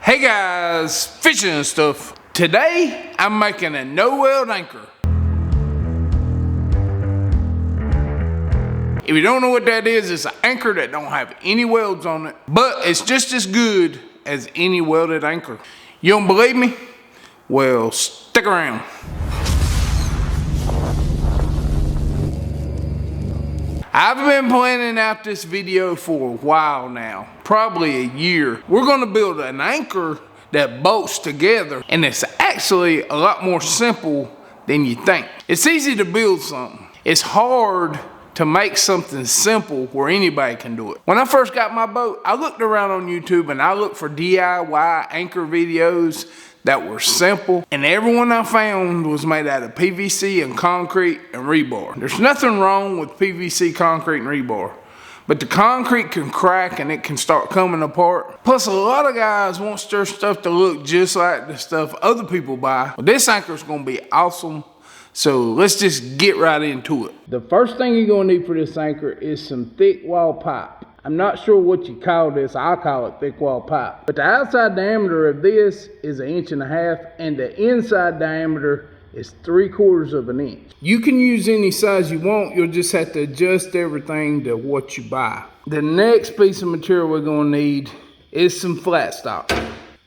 Hey guys, FishinNstuff. Today I'm making a no-weld anchor. If you don't know what that is, it's an anchor that don't have any welds on it, but it's just as good as any welded anchor. You don't believe me? Well, stick around. I've been planning out this video for a while now, probably a year. We're gonna build an anchor that bolts together, and it's actually a lot more simple than you think. It's easy to build something. It's hard to make something simple where anybody can do it. When I first got my boat, I looked around on YouTube and I looked for DIY anchor videos that were simple, and everyone I found was made out of PVC and concrete and rebar. There's nothing wrong with PVC, concrete, and rebar, but the concrete can crack and it can start coming apart. Plus, a lot of guys want their stuff to look just like the stuff other people buy. Well, this anchor is gonna be awesome, so let's just get right into it. The first thing you're gonna need for this anchor is some thick wall pipe. I'm not sure what you call this. I call it thick wall pipe. But the outside diameter of this is 1.5 inches, and the inside diameter is 3/4 of an inch. You can use any size you want. You'll just have to adjust everything to what you buy. The next piece of material we're gonna need is some flat stock.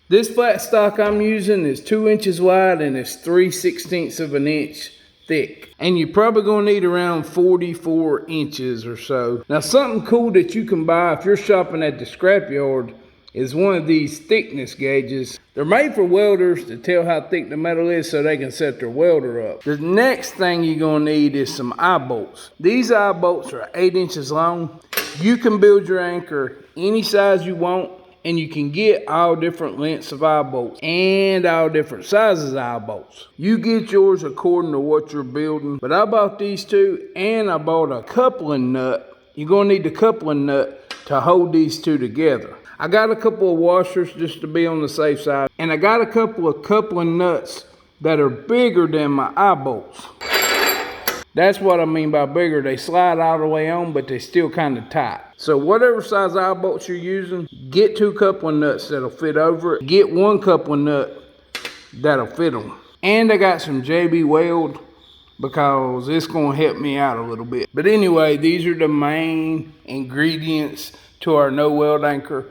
This flat stock I'm using is 2 inches wide and it's 3/16 of an inch thick, and you're probably gonna need around 44 inches or so. Now, something cool that you can buy if you're shopping at the scrapyard is one of these thickness gauges. They're made for welders to tell how thick the metal is so they can set their welder up. The next thing you're gonna need is some eye bolts. These eye bolts are 8 inches long. You can build your anchor any size you want, and you can get all different lengths of eye bolts and all different sizes of eye bolts. You get yours according to what you're building, but I bought these two, and I bought a coupling nut. You're gonna need the coupling nut to hold these two together. I got a couple of washers just to be on the safe side, and I got a couple of coupling nuts that are bigger than my eye bolts. That's what I mean by bigger. They slide all the way on, but they still kind of tight. So whatever size eye bolts you're using, get 2 coupling nuts that'll fit over it. Get 1 coupling nut that'll fit them. And I got some JB Weld because it's gonna help me out a little bit. But anyway, these are the main ingredients to our no-weld anchor,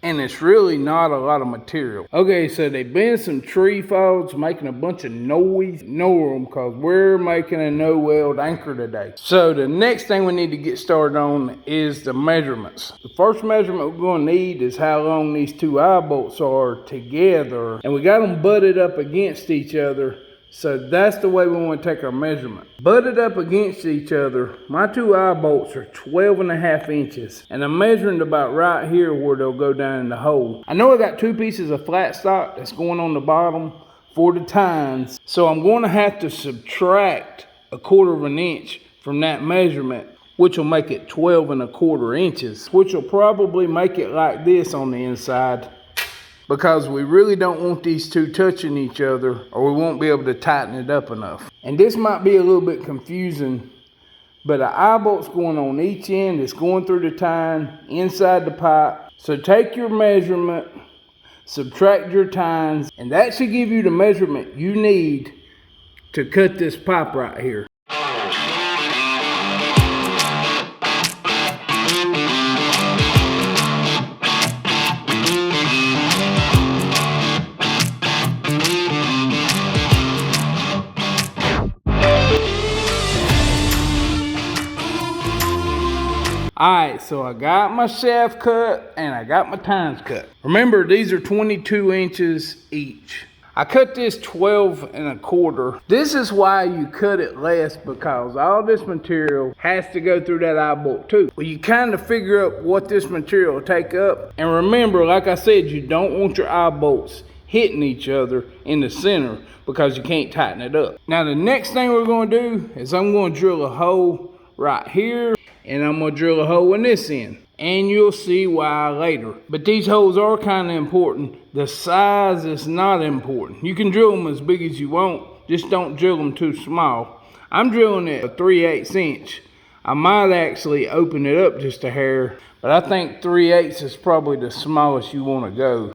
and it's really not a lot of material. Okay, so they've been some tree falls making a bunch of noise. Ignore them, because we're making a no-weld anchor today. So the next thing we need to get started on is the measurements. The first measurement we're going to need is how long these 2 eye bolts are together, and we got them butted up against each other. So that's the way we want to take our measurement. Butted up against each other, my 2 eye bolts are 12.5 inches. And I'm measuring about right here where they'll go down in the hole. I know I got 2 pieces of flat stock that's going on the bottom for the tines. So I'm going to have to subtract 1/4 of an inch from that measurement, which will make it 12.25 inches, which will probably make it like this on the inside, because we really don't want these two touching each other, or we won't be able to tighten it up enough. And this might be a little bit confusing, but the eye bolt's going on each end. It's going through the tine inside the pipe. So take your measurement, subtract your tines, and that should give you the measurement you need to cut this pipe right here. Alright, so I got my shaft cut and I got my tines cut. Remember, these are 22 inches each. I cut this 12.25. This is why you cut it less, because all this material has to go through that eye bolt too. Well, you kind of figure out what this material will take up. And remember, like I said, you don't want your eye bolts hitting each other in the center, because you can't tighten it up. Now, the next thing we're going to do is I'm going to drill a hole right here, and I'm gonna drill a hole in this end, and you'll see why later. But these holes are kind of important. The size is not important. You can drill them as big as you want, just don't drill them too small. I'm drilling it a 3/8 inch. I might actually open it up just a hair, but I think 3/8 is probably the smallest you want to go.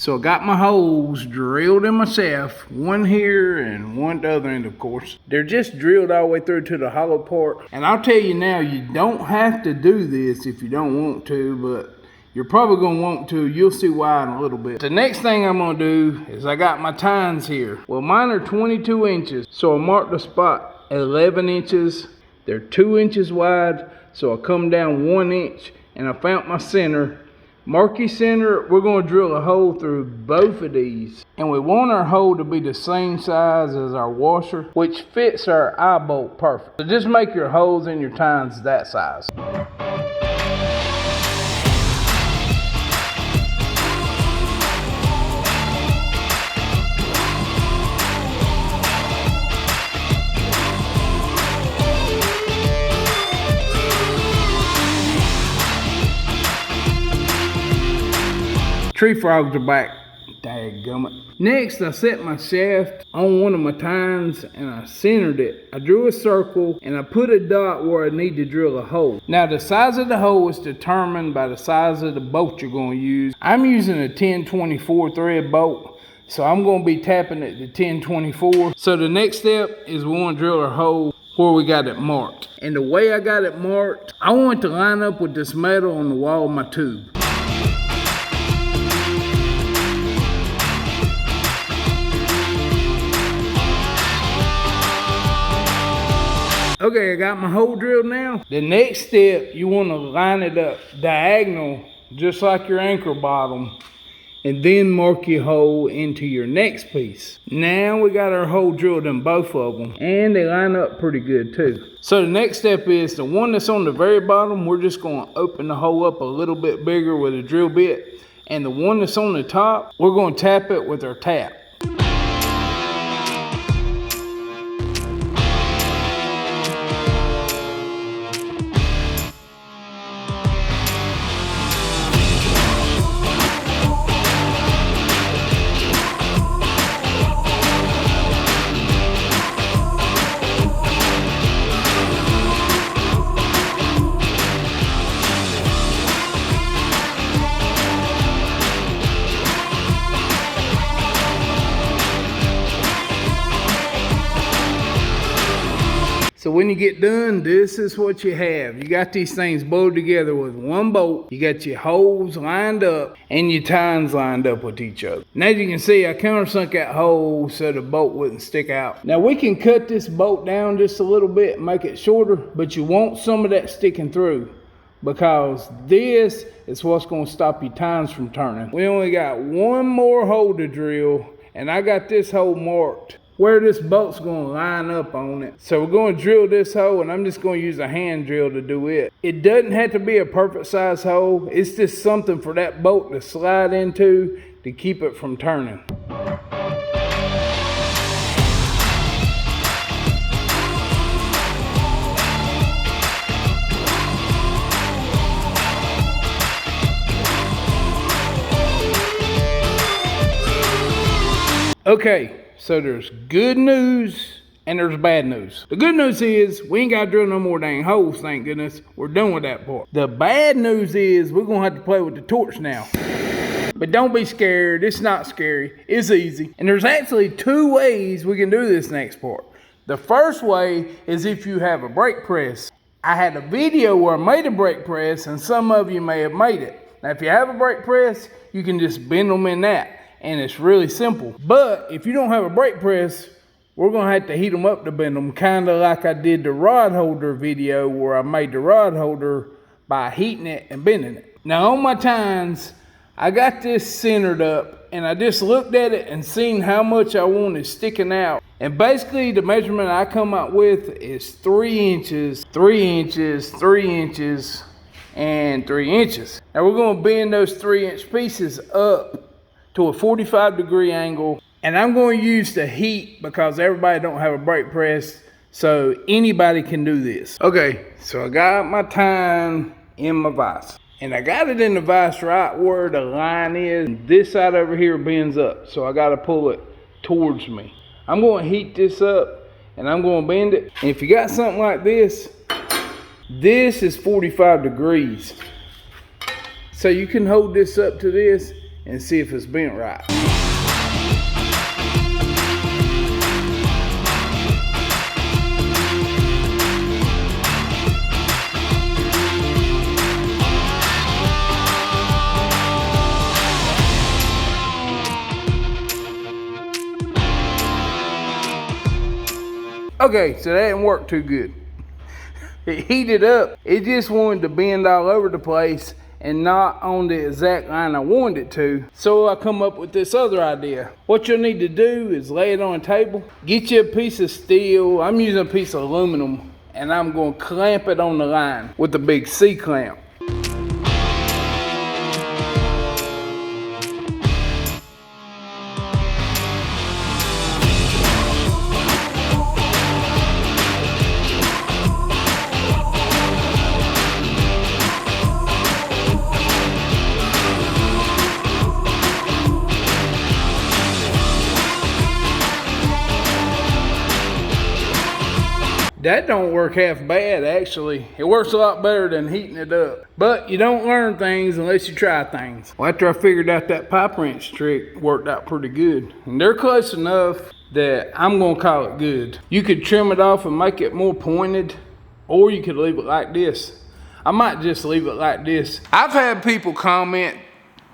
So I got my holes drilled in my shaft, one here and one at the other end, of course. They're just drilled all the way through to the hollow part. And I'll tell you now, you don't have to do this if you don't want to, but you're probably gonna want to. You'll see why in a little bit. The next thing I'm gonna do is I got my tines here. Well, mine are 22 inches. So I marked the spot at 11 inches. They're 2 inches wide. So I come down 1 inch and I found my center. Mark your center. We're going to drill a hole through both of these. And we want our hole to be the same size as our washer, which fits our eye bolt perfect. So just make your holes in your tines that size. Tree frogs are back. Dadgummit. Next, I set my shaft on one of my tines and I centered it. I drew a circle and I put a dot where I need to drill a hole. Now, the size of the hole is determined by the size of the bolt you're going to use. I'm using a 1024 thread bolt, so I'm going to be tapping at the 1024. So the next step is we want to drill our hole where we got it marked. And the way I got it marked, I want it to line up with this metal on the wall of my tube. Okay, I got my hole drilled now. The next step, you want to line it up diagonal, just like your anchor bottom, and then mark your hole into your next piece. Now we got our hole drilled in both of them, and they line up pretty good too. So the next step is the one that's on the very bottom, we're just going to open the hole up a little bit bigger with a drill bit, and the one that's on the top, we're going to tap it with our tap. So when you get done, this is what you have. You got these things bolted together with one bolt. You got your holes lined up and your tines lined up with each other. Now, as you can see, I countersunk that hole so the bolt wouldn't stick out. Now we can cut this bolt down just a little bit and make it shorter, but you want some of that sticking through, because this is what's going to stop your tines from turning. We only got one more hole to drill, and I got this hole marked where this bolt's going to line up on it. So we're going to drill this hole, and I'm just going to use a hand drill to do it. It doesn't have to be a perfect size hole. It's just something for that bolt to slide into to keep it from turning. Okay. So there's good news and there's bad news. The good news is we ain't got to drill no more dang holes, thank goodness. We're done with that part. The bad news is we're going to have to play with the torch now. But don't be scared. It's not scary. It's easy. And there's actually two ways we can do this next part. The first way is if you have a brake press. I had a video where I made a brake press, and some of you may have made it. Now, if you have a brake press, you can just bend them in that. And it's really simple. But if you don't have a brake press, we're going to have to heat them up to bend them, kind of like I did the rod holder video where I made the rod holder by heating it and bending it. Now on my tines, I got this centered up, and I just looked at it and seen how much I wanted sticking out. And basically the measurement I come up with is 3 inches, 3 inches, 3 inches, and 3 inches. Now we're going to bend those 3-inch pieces up to a 45-degree angle, and I'm going to use the heat because everybody don't have a brake press, so anybody can do this. Okay, so I got my tine in my vise, and I got it in the vise right where the line is. This side over here bends up, so I got to pull it towards me. I'm going to heat this up, and I'm going to bend it. And if you got something like this, this is 45 degrees. So you can hold this up to this and see if it's bent right. Okay, so that didn't work too good. It heated up. It just wanted to bend all over the place and not on the exact line I wanted it to. So I come up with this other idea. What you'll need to do is lay it on a table, get you a piece of steel. I'm using a piece of aluminum, and I'm going to clamp it on the line with a big C-clamp. That don't work half bad, actually. It works a lot better than heating it up. But you don't learn things unless you try things. Well, after I figured out that pipe wrench trick worked out pretty good. And they're close enough that I'm gonna call it good. You could trim it off and make it more pointed, or you could leave it like this. I might just leave it like this. I've had people comment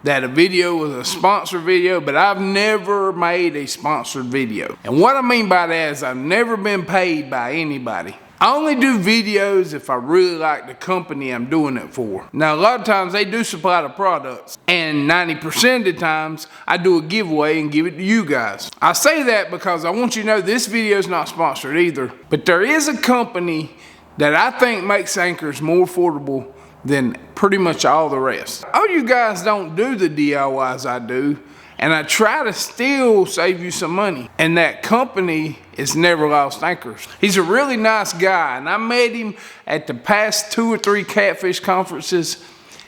that a video was a sponsored video, but I've never made a sponsored video. And what I mean by that is I've never been paid by anybody. I only do videos if I really like the company I'm doing it for. Now, a lot of times they do supply the products, and 90% of the times I do a giveaway and give it to you guys. I say that because I want you to know this video is not sponsored either, but there is a company that I think makes anchors more affordable than pretty much all the rest. Oh, you guys don't do the DIYs I do, and I try to still save you some money. And that company is Never Lost Anchors. He's a really nice guy, and I met him at the past 2 or 3 catfish conferences.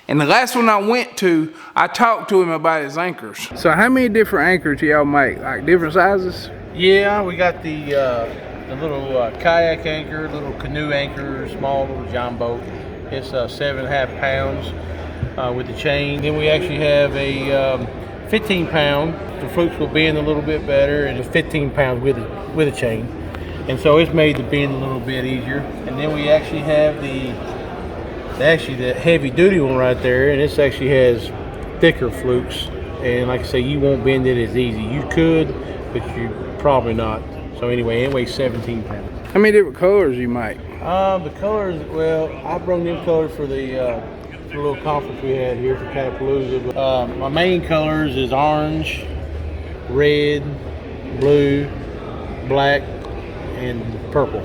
And the last one I went to, I talked to him about his anchors. So how many different anchors do y'all make? Like different sizes? Yeah, we got the little kayak anchor, little canoe anchor, small little john boat. It's 7.5 pounds with the chain. Then we actually have a 15 pound. The flukes will bend a little bit better, and it's 15 pounds with a chain. And so it's made to bend a little bit easier. And then we actually have the heavy duty one right there, and this actually has thicker flukes. And like I say, you won't bend it as easy. You could, but you probably not. So anyway, it weighs 17 pounds. How many different colors you make? The colors, well, I brought them colors for the little conference we had here for Catapalooza. My main colors is orange, red, blue, black, and purple.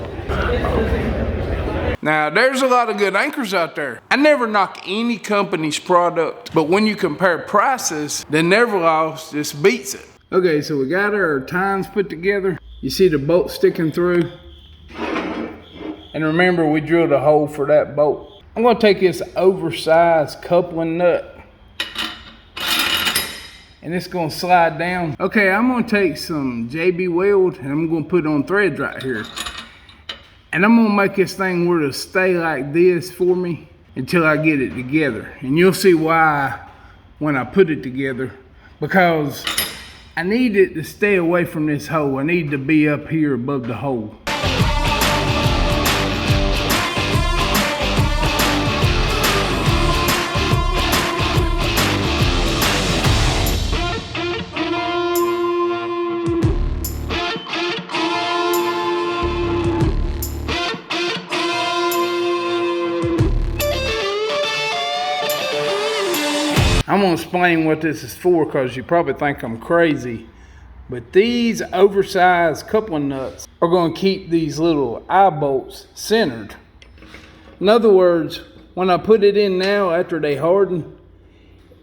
Now, there's a lot of good anchors out there. I never knock any company's product, but when you compare prices, the Never Lost just beats it. Okay, so we got our tines put together. You see the bolt sticking through. And remember, we drilled a hole for that bolt. I'm gonna take this oversized coupling nut, and it's gonna slide down. Okay, I'm gonna take some JB Weld, and I'm gonna put on threads right here. And I'm gonna make this thing where it'll stay like this for me until I get it together. And you'll see why when I put it together, because I need it to stay away from this hole. I need it to be up here above the hole. I'm gonna explain what this is for, because you probably think I'm crazy. But these oversized coupling nuts are gonna keep these little eye bolts centered. In other words, when I put it in now after they harden,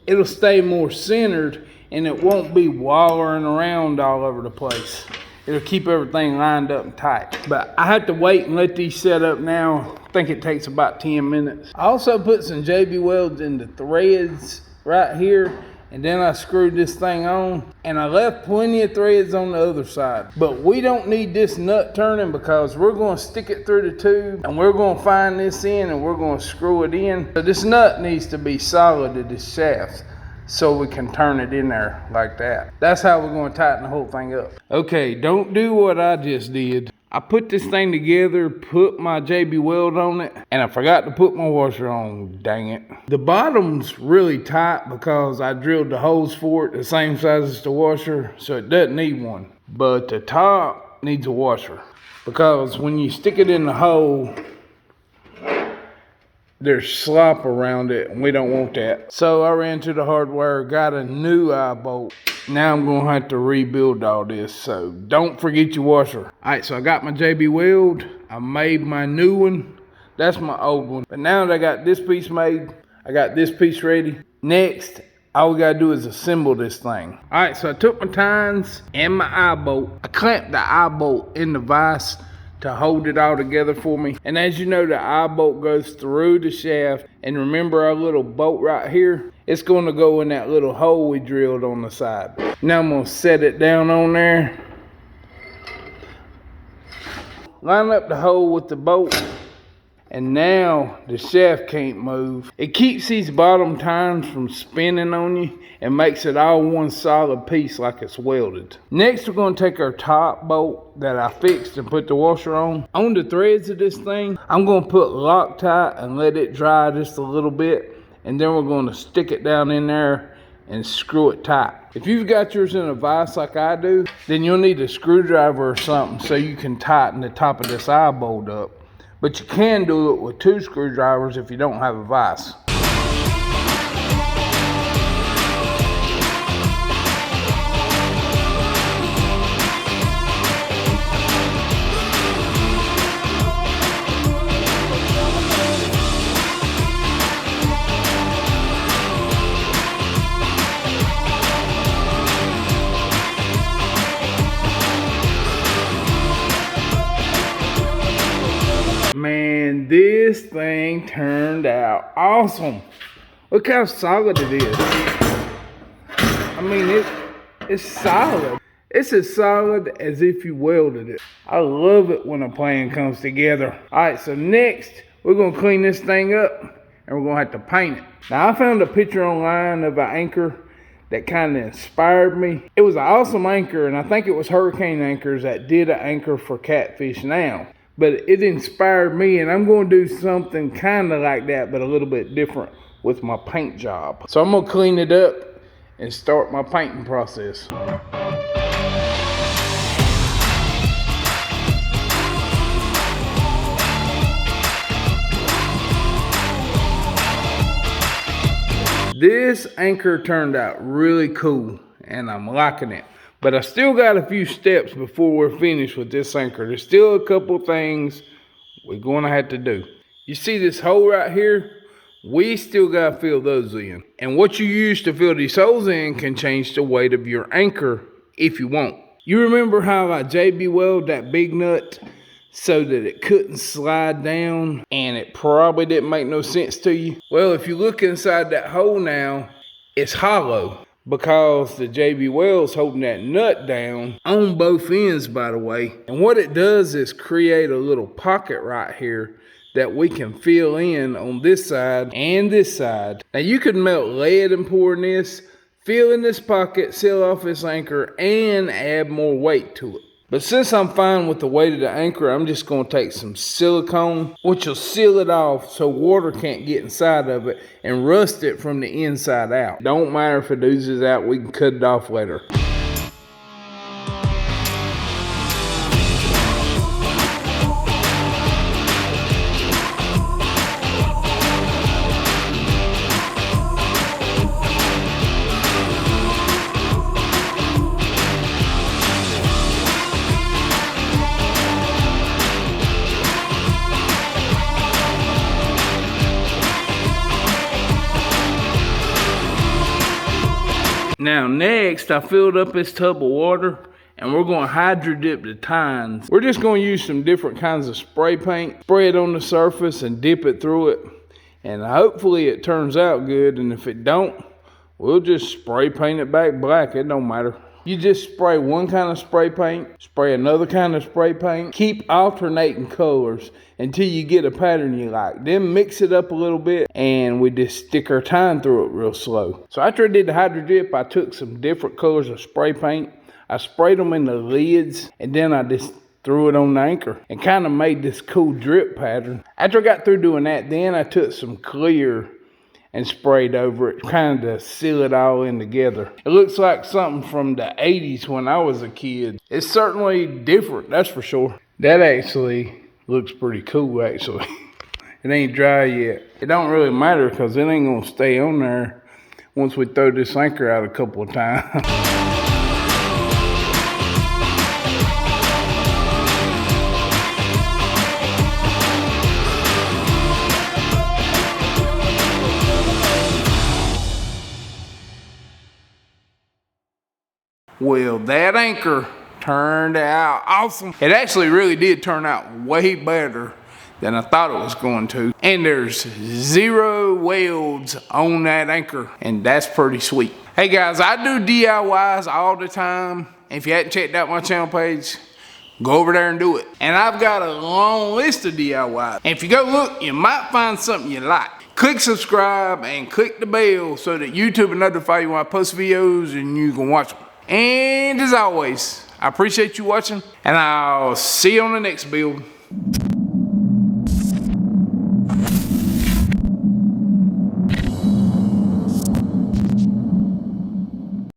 it'll stay more centered and it won't be wallering around all over the place. It'll keep everything lined up and tight. But I have to wait and let these set up now. I think it takes about 10 minutes. I also put some JB Welds in the threads right here, and then I screwed this thing on, and I left plenty of threads on the other side. But we don't need this nut turning, because we're going to stick it through the tube, and we're going to find this in, and we're going to screw it in. So this nut needs to be solid to this shaft. so we can turn it in there like that. That's how we're going to tighten the whole thing up. Okay, don't do what I just did. I put this thing together, put my JB Weld on it, and I forgot to put my washer on, dang it. The bottom's really tight because I drilled the holes for it the same size as the washer, so it doesn't need one. But the top needs a washer because when you stick it in the hole, there's slop around it, and we don't want that. So I ran to the hardware, got a new eye bolt. Now I'm gonna have to rebuild all this, so don't forget your washer. All right, so I got my JB Weld. I made my new one. That's my old one. But now that I got this piece made, I got this piece ready. Next, all we gotta do is assemble this thing. All right, so I took my tines and my eye bolt. I clamped the eye bolt in the vise to hold it all together for me. And as you know, the eye bolt goes through the shaft. And remember our little bolt right here? It's gonna go in that little hole we drilled on the side. Now I'm gonna set it down on there. Line up the hole with the bolt. And now the shaft can't move. It keeps these bottom tines from spinning on you and makes it all one solid piece like it's welded. Next, we're gonna take our top bolt that I fixed and put the washer on. On the threads of this thing, I'm gonna put Loctite and let it dry just a little bit. And then we're gonna stick it down in there and screw it tight. If you've got yours in a vise like I do, then you'll need a screwdriver or something so you can tighten the top of this eye bolt up. But you can do it with 2 screwdrivers if you don't have a vise. Man, this thing turned out awesome. Look how solid it is. I mean, it's solid. It's as solid as if you welded it. I love it when a plan comes together. All right, so next, we're gonna clean this thing up and we're gonna have to paint it. Now, I found a picture online of an anchor that kind of inspired me. It was an awesome anchor, and I think it was Hurricane Anchors that did an anchor for catfish now. But it inspired me, and I'm going to do something kind of like that, but a little bit different with my paint job. So I'm going to clean it up and start my painting process. This anchor turned out really cool, and I'm liking it. But I still got a few steps before we're finished with this anchor. There's still a couple things we're going to have to do. You see this hole right here? We still got to fill those in. And what you use to fill these holes in can change the weight of your anchor if you want. You remember how I JB Weld that big nut so that it couldn't slide down and it probably didn't make no sense to you? Well, if you look inside that hole now, it's hollow, because the JB Weld's holding that nut down on both ends, by the way. And what it does is create a little pocket right here that we can fill in on this side and this side. Now you could melt lead and pour in this, fill in this pocket, seal off this anchor, and add more weight to it. But since I'm fine with the weight of the anchor, I'm just going to take some silicone, which will seal it off so water can't get inside of it and rust it from the inside out. Don't matter if it oozes out, we can cut it off later. Now next, I filled up this tub of water and we're going to hydro dip the tines. We're just going to use some different kinds of spray paint, spray it on the surface and dip it through it. And hopefully it turns out good, and if it don't, we'll just spray paint it back black. It don't matter. You just spray one kind of spray paint, spray another kind of spray paint, keep alternating colors until you get a pattern you like. Then mix it up a little bit and we just stick our time through it real slow. So after I did the hydro drip, I took some different colors of spray paint. I sprayed them in the lids and then I just threw it on the anchor and kind of made this cool drip pattern. After I got through doing that, then I took some clear and sprayed over it, kind of seal it all in together. It looks like something from the 80s when I was a kid. It's certainly different, that's for sure. That actually looks pretty cool, actually. It ain't dry yet. It don't really matter because it ain't gonna stay on there once we throw this anchor out a couple of times. Well, that anchor turned out awesome. It actually really did turn out way better than I thought it was going to. And there's 0 welds on that anchor, and that's pretty sweet. Hey guys, I do DIYs all the time. If you hadn't checked out my channel page, go over there and do it. And I've got a long list of DIYs. And if you go look, you might find something you like. Click subscribe and click the bell so that YouTube will notify you when I post videos and you can watch them. And as always, I appreciate you watching, and I'll see you on the next build.